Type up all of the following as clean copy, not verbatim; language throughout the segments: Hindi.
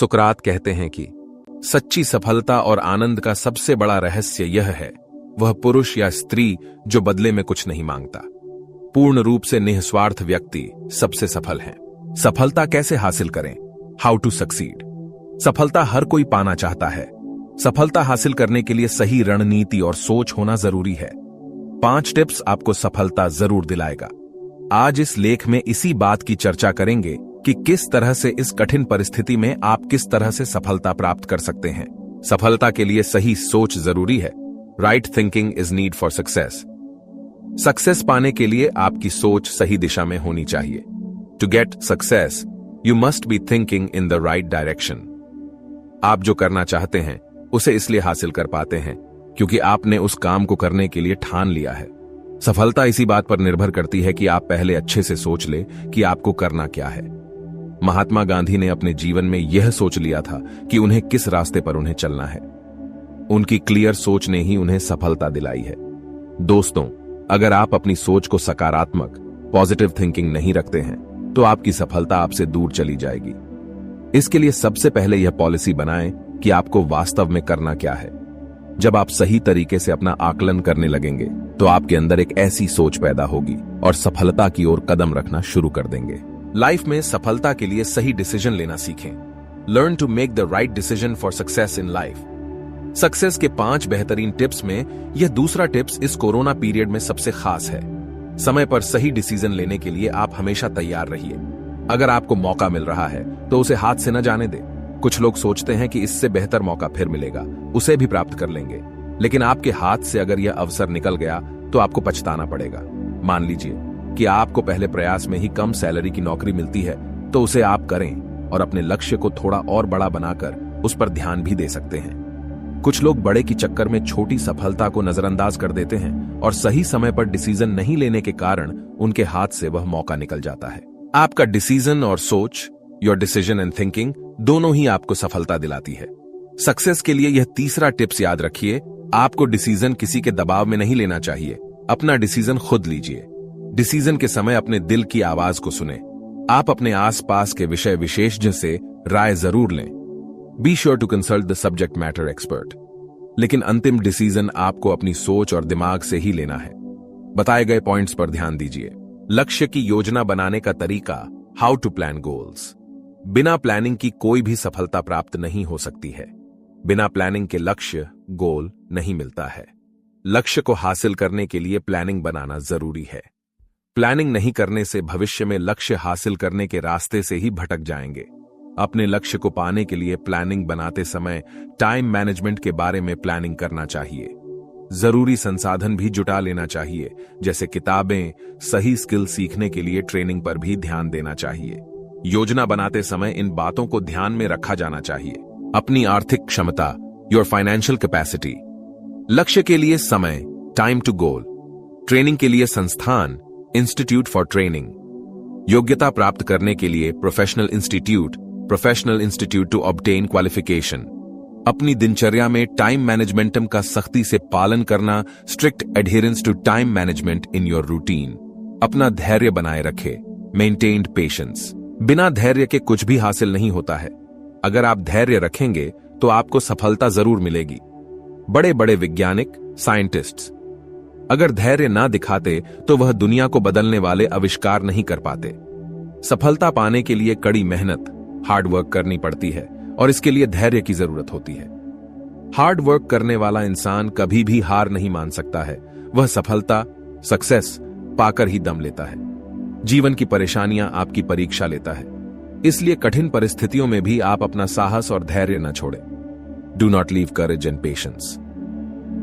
सुकरात कहते हैं कि सच्ची सफलता और आनंद का सबसे बड़ा रहस्य यह है, वह पुरुष या स्त्री जो बदले में कुछ नहीं मांगता। पूर्ण रूप से निस्वार्थ व्यक्ति सबसे सफल है। सफलता कैसे हासिल करें? How to succeed. सफलता हर कोई पाना चाहता है। सफलता हासिल करने के लिए सही रणनीति और सोच होना जरूरी है। 5 टिप्स आपको सफलता जरूर दिलाएगा। आज इस लेख में इसी बात की चर्चा करेंगे कि किस तरह से इस कठिन परिस्थिति में आप किस तरह से सफलता प्राप्त कर सकते हैं। सफलता के लिए सही सोच जरूरी है। Right thinking is need for success. Success पाने के लिए आपकी सोच सही दिशा में होनी चाहिए। To get success you must be thinking in the right direction. आप जो करना चाहते हैं उसे इसलिए हासिल कर पाते हैं क्योंकि आपने उस काम को करने के लिए ठान लिया है। सफलता इसी बात पर निर्भर करती है कि आप पहले अच्छे से सोच ले कि आपको करना क्या है। महात्मा गांधी ने अपने जीवन में यह सोच लिया था कि उन्हें किस रास्ते पर उन्हें चलना है। उनकी क्लियर सोच ने ही उन्हें सफलता दिलाई है। दोस्तों, अगर आप अपनी सोच को सकारात्मक, पॉजिटिव थिंकिंग नहीं रखते हैं तो आपकी सफलता आपसे दूर चली जाएगी। इसके लिए सबसे पहले यह पॉलिसी बनाएं कि आपको वास्तव में करना क्या है। जब आप सही तरीके से अपना आकलन करने लगेंगे तो आपके अंदर एक ऐसी सोच पैदा होगी और सफलता की ओर कदम रखना शुरू कर देंगे। लाइफ में सफलता के लिए सही डिसीजन लेना सीखें। Learn to make the right decision for success in life. Success के 5 बेहतरीन टिप्स में यह दूसरा टिप्स इस कोरोना पीरियड में सबसे खास है। समय पर सही डिसीजन लेने के लिए आप हमेशा तैयार रहिए। अगर आपको मौका मिल रहा है तो उसे हाथ से न जाने दें। कुछ लोग सोचते हैं कि इससे बेहतर मौका फिर मिलेगा, उसे भी प्राप्त कर लेंगे, लेकिन आपके हाथ से अगर यह अवसर निकल गया तो आपको पछताना पड़ेगा। मान लीजिए कि आपको पहले प्रयास में ही कम सैलरी की नौकरी मिलती है तो उसे आप करें और अपने लक्ष्य को थोड़ा और बड़ा बनाकर उस पर ध्यान भी दे सकते हैं। कुछ लोग बड़े की चक्कर में छोटी सफलता को नजरअंदाज कर देते हैं और सही समय पर डिसीजन नहीं लेने के कारण उनके हाथ से वह मौका निकल जाता है। आपका डिसीजन और सोच, योर डिसीजन एंड थिंकिंग, दोनों ही आपको सफलता दिलाती है। सक्सेस के लिए यह तीसरा टिप्स याद रखिए, आपको डिसीजन किसी के दबाव में नहीं लेना चाहिए। अपना डिसीजन खुद लीजिए। डिसीजन के समय अपने दिल की आवाज को सुने। आप अपने आसपास के विषय विशेषज्ञ से राय जरूर लें। Be sure to consult the subject matter expert. लेकिन अंतिम डिसीजन आपको अपनी सोच और दिमाग से ही लेना है। बताए गए पॉइंट्स पर ध्यान दीजिए। लक्ष्य की योजना बनाने का तरीका, हाउ टू प्लान गोल्स। बिना प्लानिंग की कोई भी सफलता प्राप्त नहीं हो सकती है। बिना प्लानिंग के लक्ष्य, गोल नहीं मिलता है। लक्ष्य को हासिल करने के लिए प्लानिंग बनाना जरूरी है। प्लानिंग नहीं करने से भविष्य में लक्ष्य हासिल करने के रास्ते से ही भटक जाएंगे। अपने लक्ष्य को पाने के लिए प्लानिंग बनाते समय टाइम मैनेजमेंट के बारे में प्लानिंग करना चाहिए। जरूरी संसाधन भी जुटा लेना चाहिए, जैसे किताबें, सही स्किल सीखने के लिए ट्रेनिंग पर भी ध्यान देना चाहिए। योजना बनाते समय इन बातों को ध्यान में रखा जाना चाहिए। अपनी आर्थिक क्षमता, योर फाइनेंशियल कैपेसिटी। लक्ष्य के लिए समय, टाइम टू गोल। ट्रेनिंग के लिए संस्थान, इंस्टीट्यूट फॉर ट्रेनिंग। योग्यता प्राप्त करने के लिए professional institute to obtain qualification. अपनी दिनचर्या में टाइम मैनेजमेंटम का सख्ती से पालन करना, strict adherence to time management in your routine. अपना धैर्य बनाए रखे, मेंटेन्ड पेशेंस। बिना धैर्य के कुछ भी हासिल नहीं होता है। अगर आप धैर्य रखेंगे तो आपको सफलता जरूर मिलेगी। बड़े बड़े वैज्ञानिक, साइंटिस्ट्स अगर धैर्य ना दिखाते तो वह दुनिया को बदलने वाले आविष्कार नहीं कर पाते। सफलता पाने के लिए कड़ी मेहनत, हार्ड वर्क करनी पड़ती है और इसके लिए धैर्य की जरूरत होती है। हार्ड वर्क करने वाला इंसान कभी भी हार नहीं मान सकता है। वह सफलता, सक्सेस पाकर ही दम लेता है। जीवन की परेशानियां आपकी परीक्षा लेता है, इसलिए कठिन परिस्थितियों में भी आप अपना साहस और धैर्य न छोड़ें। Do not leave courage and patience.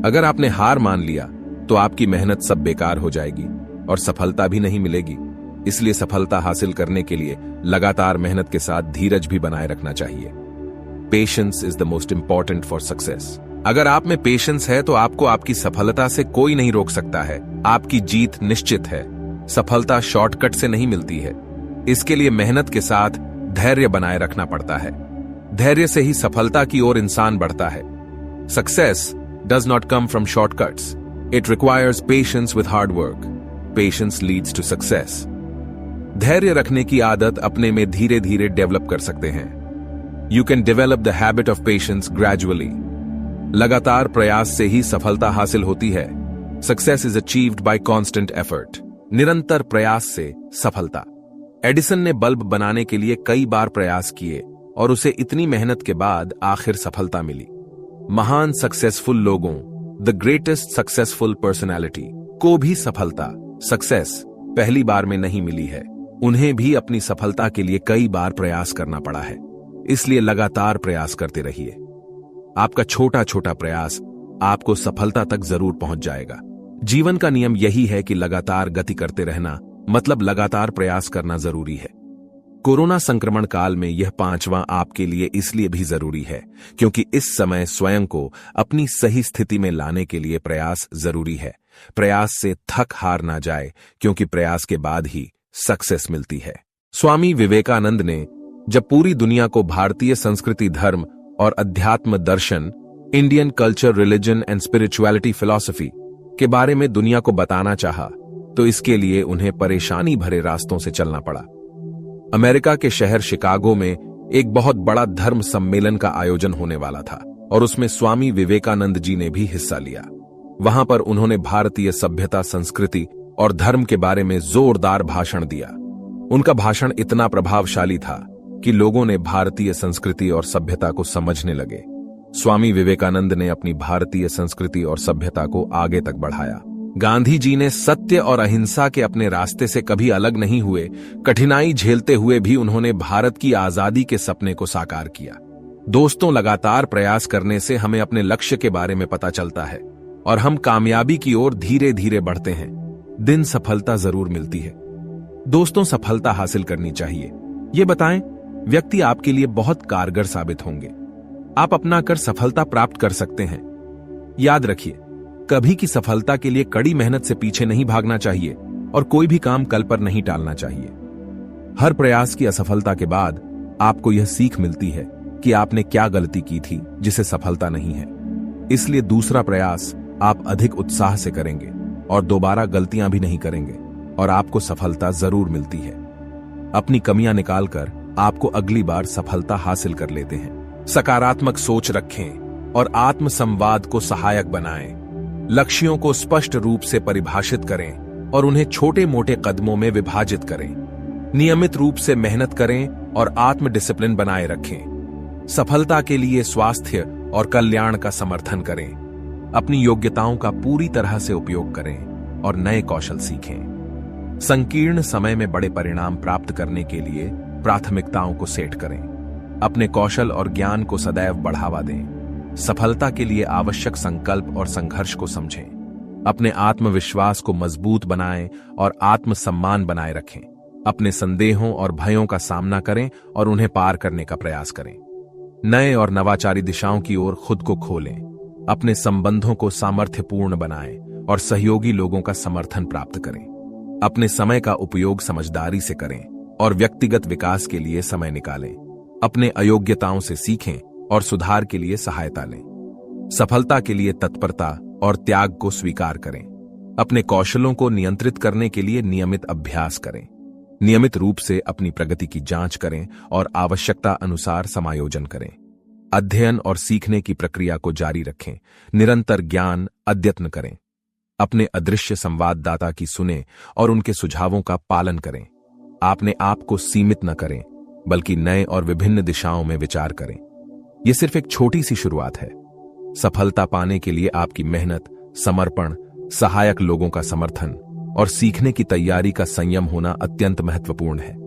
अगर आपने हार मान लिया तो आपकी मेहनत सब बेकार हो जाएगी और सफलता भी नहीं मिलेगी। इसलिए सफलता हासिल करने के लिए लगातार मेहनत के साथ धीरज भी बनाए रखना चाहिए। Patience is the most important for success. अगर आप में पेशेंस है तो आपको आपकी सफलता से कोई नहीं रोक सकता है। आपकी जीत निश्चित है। सफलता शॉर्टकट से नहीं मिलती है। इसके लिए मेहनत के साथ धैर्य बनाए रखना पड़ता है। धैर्य से ही सफलता की ओर इंसान बढ़ता है। Success does not come from shortcuts, it requires patience with hard work. Patience leads to success. धैर्य रखने की आदत अपने में धीरे धीरे डेवलप कर सकते हैं। You can develop the habit of patience gradually. लगातार प्रयास से ही सफलता हासिल होती है. Success is achieved by constant effort. निरंतर प्रयास से सफलता. एडिसन ने बल्ब बनाने के लिए कई बार प्रयास किए और उसे इतनी मेहनत के बाद आखिर सफलता मिली. महान सक्सेसफुल लोगों, द ग्रेटेस्ट सक्सेसफुल पर्सनैलिटी को भी सफलता, सक्सेस पहली बार में नहीं मिली है. उन्हें भी अपनी सफलता के लिए कई बार प्रयास करना पड़ा है. इसलिए लगातार प्रयास करते रहिए. आपका छोटा छोटा प्रयास आपको सफलता तक जरूर पहुंच जाएगा. जीवन का नियम यही है कि लगातार गति करते रहना, मतलब लगातार प्रयास करना जरूरी है. कोरोना संक्रमण काल में यह 5वां आपके लिए इसलिए भी जरूरी है क्योंकि इस समय स्वयं को अपनी सही स्थिति में लाने के लिए प्रयास जरूरी है. प्रयास से थक हार ना जाए क्योंकि प्रयास के बाद ही सक्सेस मिलती है. स्वामी विवेकानंद ने जब पूरी दुनिया को भारतीय संस्कृति, धर्म और अध्यात्म दर्शन, Indian culture, religion and spirituality philosophy के बारे में दुनिया को बताना चाहा, तो इसके लिए उन्हें परेशानी भरे रास्तों से चलना पड़ा. अमेरिका के शहर शिकागो में एक बहुत बड़ा धर्म सम्मेलन का आयोजन होने वाला था और उसमें स्वामी विवेकानंद जी ने भी हिस्सा लिया. वहां पर उन्होंने भारतीय सभ्यता, संस्कृति और धर्म के बारे में जोरदार भाषण दिया. उनका भाषण इतना प्रभावशाली था कि लोगों ने भारतीय संस्कृति और सभ्यता को समझने लगे. स्वामी विवेकानंद ने अपनी भारतीय संस्कृति और सभ्यता को आगे तक बढ़ाया. गांधी जी ने सत्य और अहिंसा के अपने रास्ते से कभी अलग नहीं हुए. कठिनाई झेलते हुए भी उन्होंने भारत की आजादी के सपने को साकार किया. दोस्तों, लगातार प्रयास करने से हमें अपने लक्ष्य के बारे में पता चलता है और हम कामयाबी की ओर धीरे धीरे बढ़ते हैं. दिन सफलता जरूर मिलती है. दोस्तों, सफलता हासिल करनी चाहिए. ये बताएं, व्यक्ति आपके लिए बहुत कारगर साबित होंगे. आप अपना कर सफलता प्राप्त कर सकते हैं. याद रखिए, कभी की सफलता के लिए कड़ी मेहनत से पीछे नहीं भागना चाहिए और कोई भी काम कल पर नहीं टालना चाहिए. हर प्रयास की असफलता के बाद आपको यह सीख मिलती है कि आपने क्या गलती की थी जिसे सफलता नहीं है. इसलिए दूसरा प्रयास आप अधिक उत्साह से करेंगे और दोबारा गलतियां भी नहीं करेंगे और आपको सफलता जरूर मिलती है. अपनी कमियां निकालकर आपको अगली बार सफलता हासिल कर लेते हैं. सकारात्मक सोच रखें और आत्म संवाद को सहायक बनाएं. लक्ष्यों को स्पष्ट रूप से परिभाषित करें और उन्हें छोटे मोटे कदमों में विभाजित करें. नियमित रूप से मेहनत करें और आत्म डिसिप्लिन बनाए रखें. सफलता के लिए स्वास्थ्य और कल्याण का समर्थन करें. अपनी योग्यताओं का पूरी तरह से उपयोग करें और नए कौशल सीखें. संकीर्ण समय में बड़े परिणाम प्राप्त करने के लिए प्राथमिकताओं को सेट करें. अपने कौशल और ज्ञान को सदैव बढ़ावा दें. सफलता के लिए आवश्यक संकल्प और संघर्ष को समझें. अपने आत्मविश्वास को मजबूत बनाएं और आत्मसम्मान बनाए रखें. अपने संदेहों और भयों का सामना करें और उन्हें पार करने का प्रयास करें. नए और नवाचारी दिशाओं की ओर खुद को खोलें. अपने संबंधों को सामर्थ्यपूर्ण बनाएं और सहयोगी लोगों का समर्थन प्राप्त करें. अपने समय का उपयोग समझदारी से करें और व्यक्तिगत विकास के लिए समय निकालें. अपने अयोग्यताओं से सीखें और सुधार के लिए सहायता लें. सफलता के लिए तत्परता और त्याग को स्वीकार करें. अपने कौशलों को नियंत्रित करने के लिए नियमित अभ्यास करें. नियमित रूप से अपनी प्रगति की जांच करें और आवश्यकता अनुसार समायोजन करें. अध्ययन और सीखने की प्रक्रिया को जारी रखें. निरंतर ज्ञान अद्यतन करें. अपने अदृश्य संवाददाता की सुने और उनके सुझावों का पालन करें. आपने आप को सीमित न करें बल्कि नए और विभिन्न दिशाओं में विचार करें. यह सिर्फ एक छोटी सी शुरुआत है. सफलता पाने के लिए आपकी मेहनत, समर्पण, सहायक लोगों का समर्थन और सीखने की तैयारी का संयम होना अत्यंत महत्वपूर्ण है.